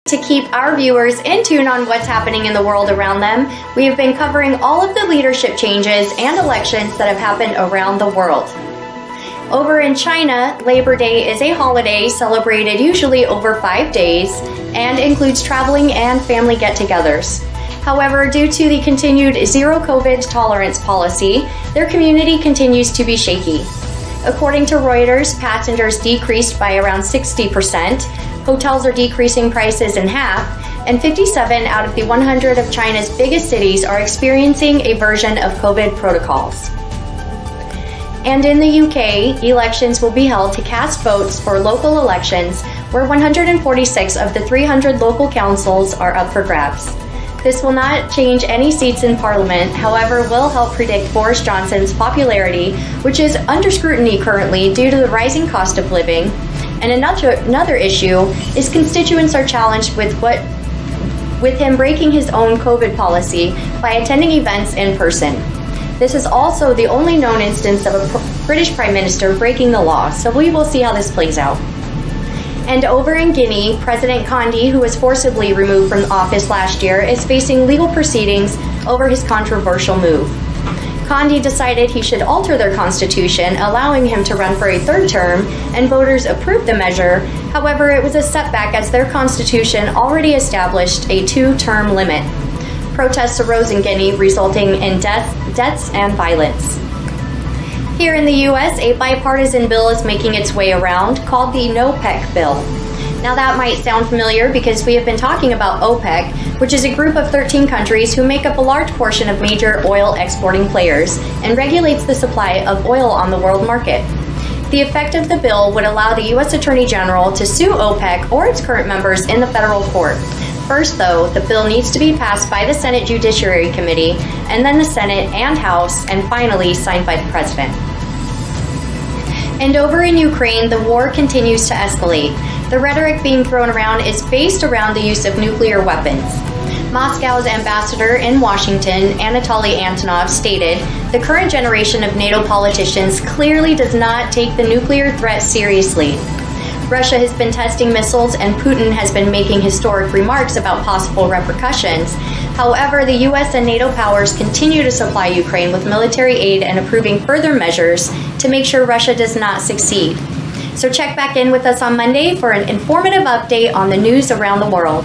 To keep our viewers in tune on what's happening in the world around them, we have been covering all of the leadership changes and elections that have happened around the world. Over in China, Labor Day is a holiday celebrated usually over 5 days and includes traveling and family get-togethers. However, due to the continued zero COVID tolerance policy, their community continues to be shaky. According to Reuters, passengers decreased by around 60%, hotels are decreasing prices in half, and 57 out of the 100 of China's biggest cities are experiencing a version of COVID protocols. And in the UK, elections will be held to cast votes for local elections, where 146 of the 300 local councils are up for grabs. This will not change any seats in Parliament, however, will help predict Boris Johnson's popularity, which is under scrutiny currently due to the rising cost of living. And another issue is constituents are challenged with him breaking his own COVID policy by attending events in person. This is also the only known instance of a British Prime Minister breaking the law, so we will see how this plays out. And over in Guinea, President Condi, who was forcibly removed from office last year, is facing legal proceedings over his controversial move. Condi decided he should alter their constitution, allowing him to run for a third term, and voters approved the measure. However, it was a setback as their constitution already established a 2-term limit. Protests arose in Guinea, resulting in deaths and violence. Here in the U.S., a bipartisan bill is making its way around called the OPEC bill. Now that might sound familiar because we have been talking about OPEC, which is a group of 13 countries who make up a large portion of major oil exporting players and regulates the supply of oil on the world market. The effect of the bill would allow the U.S. Attorney General to sue OPEC or its current members in the federal court. First, though, the bill needs to be passed by the Senate Judiciary Committee, and then the Senate and House, and finally signed by the President. And over in Ukraine, the war continues to escalate. The rhetoric being thrown around is based around the use of nuclear weapons. Moscow's ambassador in Washington, Anatoly Antonov, stated, "The current generation of NATO politicians clearly does not take the nuclear threat seriously." Russia has been testing missiles and Putin has been making historic remarks about possible repercussions. However, the U.S. and NATO powers continue to supply Ukraine with military aid and approving further measures to make sure Russia does not succeed. So check back in with us on Monday for an informative update on the news around the world.